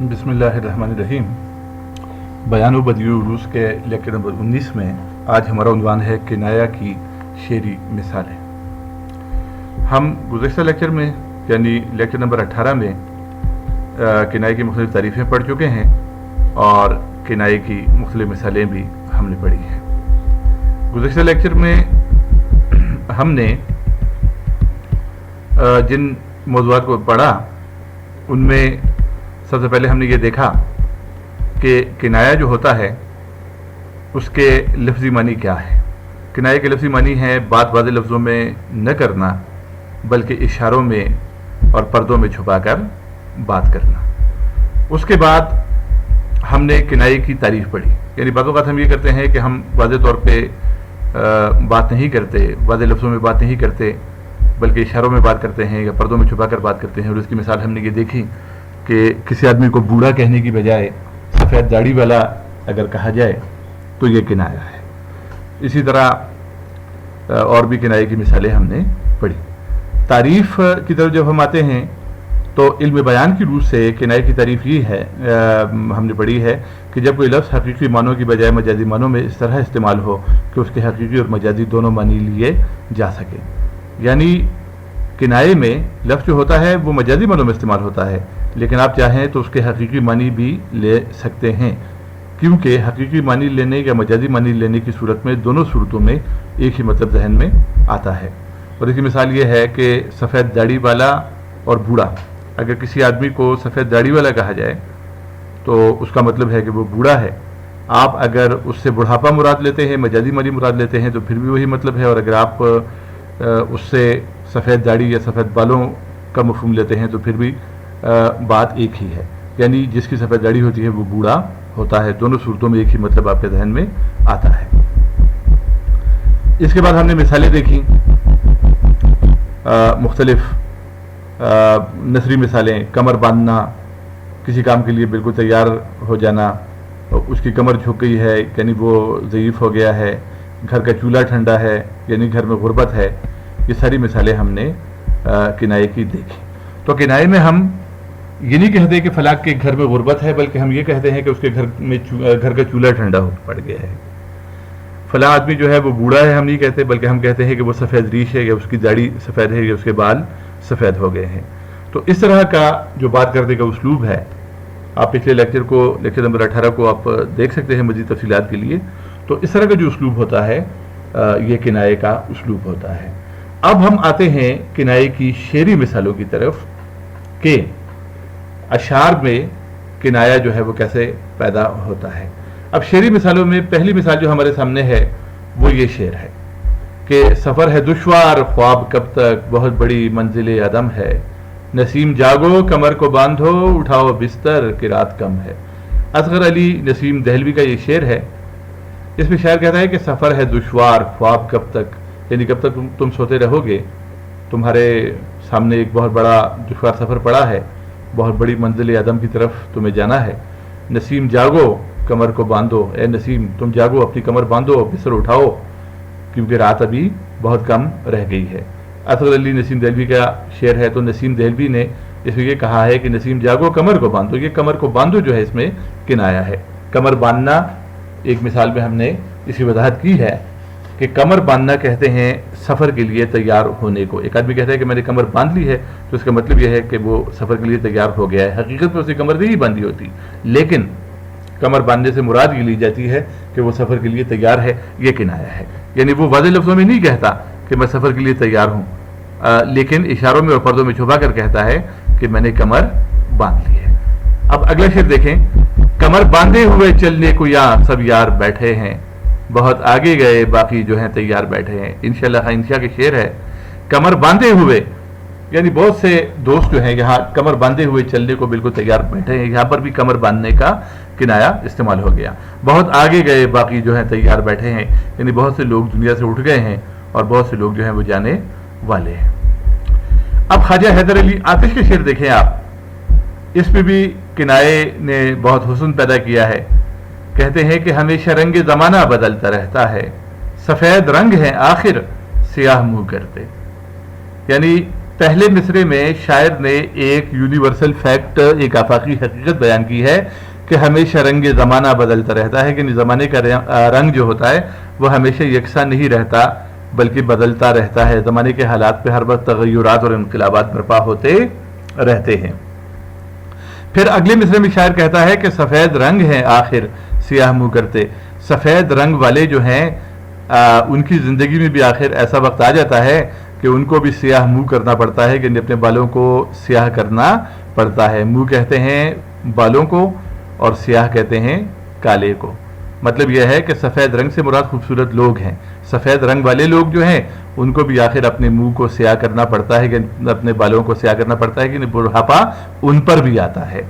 बिस्मिल्लाहिर्रहमानिर्रहीम। बयान व बदीउ उरूस के लेक्चर नंबर 19 में आज हमारा उन्वान है किनाया की शेरी मिसालें। हम गुज़श्ता लेक्चर में यानी लेक्चर नंबर 18 में किनाए की मुख्तलिफ़ तारीफ़ें पढ़ चुके हैं और किनाए की मुख्तलिफ़ मिसालें भी हमने पढ़ी हैं। गुज़श्ता लेक्चर में हमने जिन मौज़ूआत को पढ़ा उनमें सबसे पहले हमने ये देखा कि किनाया जो होता है उसके लफ्ज़ी मानी क्या है। किनाया के लफ्ज़ी मानी है बात वाज़े लफ्ज़ों में न करना बल्कि इशारों में और पर्दों में छुपाकर बात करना। उसके बाद हमने किनाए की तारीफ़ पढ़ी, यानी बातों का हम ये करते हैं कि हम वाज़े तौर पे बात नहीं करते, वाज़े लफ्ज़ों में बात नहीं करते बल्कि इशारों में बात करते हैं या पर्दों में छुपाकर बात करते हैं। और उसकी मिसाल हमने ये देखी कि किसी आदमी को बूढ़ा कहने की बजाय सफ़ेद दाढ़ी वाला अगर कहा जाए तो ये किनाया है। इसी तरह और भी किनाए की मिसालें हमने पढ़ी। तारीफ़ की तरफ जब हम आते हैं तो इल्म बयान की रूह से किनाए की तारीफ़ ये है हमने पढ़ी है कि जब कोई लफ्ज़ हकीकी मानों की बजाय मजाजी मानों में इस तरह इस्तेमाल हो कि उसके हकीकी और मजाजी दोनों मानी लिए जा सके। यानी किनाए में लफ्ज़ जो होता है वो मजाजी मानों में इस्तेमाल होता है, लेकिन आप चाहें तो उसके हकीकी मानी भी ले सकते हैं, क्योंकि हकीकी मानी लेने या मजाजी मानी लेने की सूरत में दोनों सूरतों में एक ही मतलब जहन में आता है। और इसकी मिसाल ये है कि सफ़ेद दाढ़ी वाला और बूढ़ा, अगर किसी आदमी को सफ़ेद दाढ़ी वाला कहा जाए तो उसका मतलब है कि वो बूढ़ा है। आप अगर उससे बुढ़ापा मुराद लेते हैं, मजाजी मानी मुराद लेते हैं तो फिर भी वही मतलब है। और अगर आप उससे सफ़ेद दाढ़ी या सफ़ेद बालों का मफ़हूम लेते हैं तो फिर भी बात एक ही है, यानी जिसकी सफ़ेद दाढ़ी होती है वो बूढ़ा होता है। दोनों सूरतों में एक ही मतलब आपके जहन में आता है। इसके बाद हमने मिसालें देखी, मुख्तलिफ नसरी मिसालें। कमर बांधना, किसी काम के लिए बिल्कुल तैयार हो जाना, उसकी कमर झुक गई है यानी वो ज़ईफ़ हो गया है। घर का चूल्हा ठंडा है यानी घर में गुर्बत है। ये सारी मिसालें हमने किनाए की देखी। तो किनाए में हम ये नहीं कहते कि फलां के घर में गुर्बत है, बल्कि हम ये कहते हैं कि उसके घर का चूल्हा ठंडा हो पड़ गया है। फलां आदमी जो है वो बूढ़ा है हम नहीं कहते, बल्कि हम कहते हैं कि वो सफ़ेद रीश है या उसकी दाढ़ी सफ़ेद है या उसके बाल सफ़ेद हो गए हैं। तो इस तरह का जो बात करने का उसलूब है, आप पिछले लेक्चर नंबर 18 को आप देख सकते हैं मज़ीद तफ़सीलात के लिए। तो इस तरह का जो उसलूब होता है ये किनाए का उसलूब होता है। अब हम आते हैं किनाए की शेरी मिसालों की तरफ कि अशार में किनाया जो है वो कैसे पैदा होता है। अब शेरी मिसालों में पहली मिसाल जो हमारे सामने है वो ये शेर है कि सफ़र है दुश्वार ख्वाब कब तक, बहुत बड़ी मंजिल अदम है, नसीम जागो कमर को बांधो उठाओ बिस्तर कि रात कम है। असगर अली नसीम दहलवी का ये शेर है। इसमें शायर कहता है कि सफ़र है दुश्वार ख्वाब कब तक, यानी कब तक तुम सोते रहोगे, तुम्हारे सामने एक बहुत बड़ा दुश्वार सफ़र पड़ा है, बहुत बड़ी मंजिल अदम की तरफ तुम्हें जाना है। नसीम जागो कमर को बांधो, ए नसीम तुम जागो अपनी कमर बांधो बिस्तर उठाओ क्योंकि रात अभी बहुत कम रह गई है। असगर अली नसीम दहलवी का शेर है। तो नसीम दहलवी ने इसमें ये कहा है कि नसीम जागो कमर को बांधो। ये कमर को बांधो जो है इसमें किनाया है। कमर बांधना एक मिसाल में हमने इसकी वजाहत की है कि कमर बांधना कहते हैं सफ़र के लिए तैयार होने को। एक आदमी कहता है कि मैंने कमर बांध ली है तो इसका मतलब यह है कि वो सफ़र के लिए तैयार हो गया है। हकीकत में उसकी कमर नहीं बांधी होती, लेकिन कमर बांधने से मुराद ये ली जाती है कि वो सफ़र के लिए तैयार है। ये किनाया है, यानी वो वाज़े लफ्ज़ों में नहीं कहता कि मैं सफ़र के लिए तैयार हूँ, लेकिन इशारों में और पर्दों में छुपा कर कहता है कि मैंने कमर बांध ली है। अब अगला शेर देखें। कमर बांधे हुए चलने को यहाँ सब यार बैठे हैं, बहुत आगे गए बाकी जो हैं तैयार बैठे हैं। इंशाल्लाह इंशा के शेर है। कमर बांधे हुए यानी बहुत से दोस्त जो हैं यहाँ कमर बांधे हुए चलने को बिल्कुल तैयार बैठे हैं। यहाँ पर भी कमर बांधने का किनाया इस्तेमाल हो गया। बहुत आगे गए बाकी जो हैं तैयार बैठे हैं, यानी बहुत से लोग दुनिया से उठ गए हैं और बहुत से लोग जो हैं वो जाने वाले हैं। अब ख्वाजा हैदर अली आतिश के शेर देखें आप, इसमें भी किनाए ने बहुत हुस्न पैदा किया है। कहते हैं कि हमेशा रंग ज़माना बदलता रहता है, सफ़ेद रंग है आखिर सियाह मुँह करते। यानी پہلے مصرے میں شاعر نے ایک یونیورسل فیکٹ، ایک آفاقی حقیقت بیان کی ہے کہ ہمیشہ رنگ زمانہ بدلتا رہتا ہے، کہ زمانے کا رنگ جو ہوتا ہے وہ ہمیشہ یکساں نہیں رہتا بلکہ بدلتا رہتا ہے، زمانے کے حالات پہ ہر وقت تغیرات اور انقلابات برپا ہوتے رہتے ہیں۔ پھر اگلے مصرے میں شاعر کہتا ہے کہ سفید رنگ ہیں آخر سیاہ منہ کرتے، سفید رنگ والے جو ہیں ان کی زندگی میں بھی آخر ایسا وقت آ جاتا ہے کہ ان کو بھی سیاہ منہ کرنا پڑتا ہے، کہ اپنے بالوں کو سیاہ کرنا پڑتا ہے۔ منہ کہتے ہیں بالوں کو اور سیاہ کہتے ہیں کالے کو۔ مطلب یہ ہے کہ سفید رنگ سے مراد خوبصورت لوگ ہیں، سفید رنگ والے لوگ جو ہیں ان کو بھی آخر اپنے منہ کو سیاہ کرنا پڑتا ہے، کہ اپنے بالوں کو سیاہ کرنا پڑتا ہے، کہ بڑھاپا ان پر بھی آتا ہے۔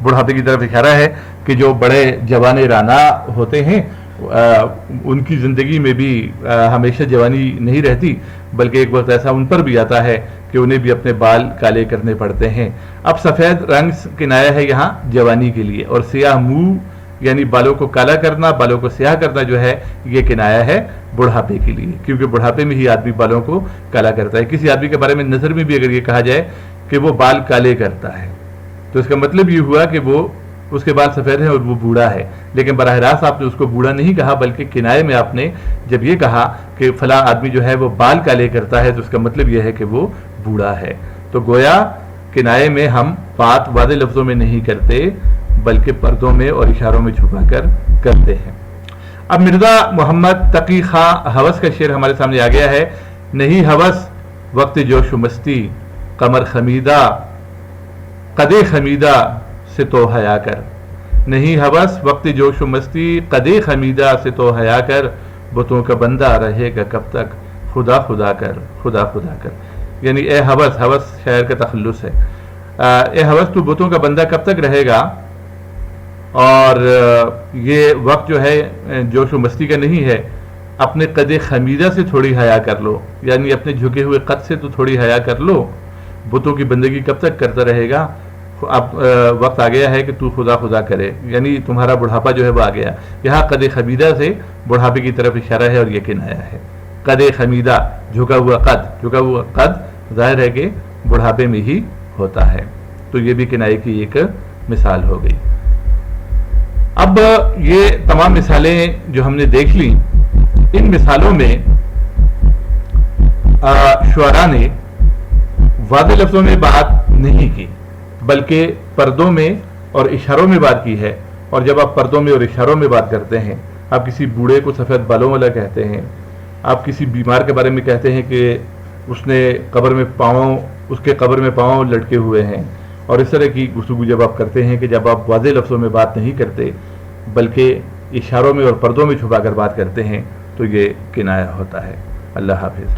بڑھاپے کی طرف اشارہ ہے کہ جو بڑے جوان رانا ہوتے ہیں ان کی زندگی میں بھی ہمیشہ جوانی نہیں رہتی، بلکہ ایک وقت ایسا ان پر بھی آتا ہے کہ انہیں بھی اپنے بال کالے کرنے پڑتے ہیں۔ اب سفید رنگ کنایا ہے یہاں جوانی کے لیے، اور سیاہ منہ یعنی بالوں کو کالا کرنا، بالوں کو سیاہ کرنا جو ہے یہ کنایا ہے بڑھاپے کے لیے، کیونکہ بڑھاپے میں ہی آدمی بالوں کو کالا کرتا ہے۔ کسی آدمی کے بارے میں نظر میں بھی اگر یہ کہا جائے کہ وہ بال کالے کرتا ہے تو اس کا مطلب یہ ہوا کہ وہ اس کے بال سفید ہیں اور وہ بوڑھا ہے، لیکن براہ راست آپ نے اس کو بوڑھا نہیں کہا، بلکہ کنائے میں آپ نے جب یہ کہا کہ فلاں آدمی جو ہے وہ بال کالے کرتا ہے تو اس کا مطلب یہ ہے کہ وہ بوڑھا ہے۔ تو گویا کنائے میں ہم بات واضح لفظوں میں نہیں کرتے بلکہ پردوں میں اور اشاروں میں چھپا کر کرتے ہیں۔ اب مرزا محمد تقی خان ہوس کا شعر ہمارے سامنے آ گیا ہے۔ نہیں ہوس وقت جوش و مستی قمر خمیدہ قدے خمیدہ سے تو حیا کر، نہیں ہوس وقت جوش و مستی قدے خمیدہ سے تو حیا کر، بتوں کا بندہ رہے گا کب تک خدا خدا کر خدا خدا کر۔ یعنی اے ہوس، ہوس شاعر کا تخلص ہے، اے ہوس تو بتوں کا بندہ کب تک رہے گا، اور یہ وقت جو ہے جوش و مستی کا نہیں ہے، اپنے قد خمیدہ سے تھوڑی حیا کر لو، یعنی اپنے جھکے ہوئے قد سے تو تھوڑی حیا کر لو، بتوں کی بندگی کب تک کرتا رہے گا، اب وقت آ گیا ہے کہ تو خدا خدا کرے، یعنی تمہارا بڑھاپا جو ہے وہ آ گیا۔ یہاں قد خمیدہ سے بڑھاپے کی طرف اشارہ ہے اور یہ کنایا ہے۔ قد خمیدہ جھکا ہوا قد، جھکا ہوا قد ظاہر ہے کہ بڑھاپے میں ہی ہوتا ہے، تو یہ بھی کنائے کی ایک مثال ہو گئی۔ اب یہ تمام مثالیں جو ہم نے دیکھ لیں، ان مثالوں میں شعراء نے واضح لفظوں میں بات نہیں کی بلکہ پردوں میں اور اشاروں میں بات کی ہے۔ اور جب آپ پردوں میں اور اشاروں میں بات کرتے ہیں، آپ کسی بوڑھے کو سفید بالوں والا کہتے ہیں، آپ کسی بیمار کے بارے میں کہتے ہیں کہ اس نے قبر میں پاؤں، اس کے قبر میں پاؤں لٹکے ہوئے ہیں، اور اس طرح کی گفتگو جب آپ کرتے ہیں کہ جب آپ واضح لفظوں میں بات نہیں کرتے بلکہ اشاروں میں اور پردوں میں چھپا کر بات کرتے ہیں تو یہ کنایا ہوتا ہے۔ اللہ حافظ۔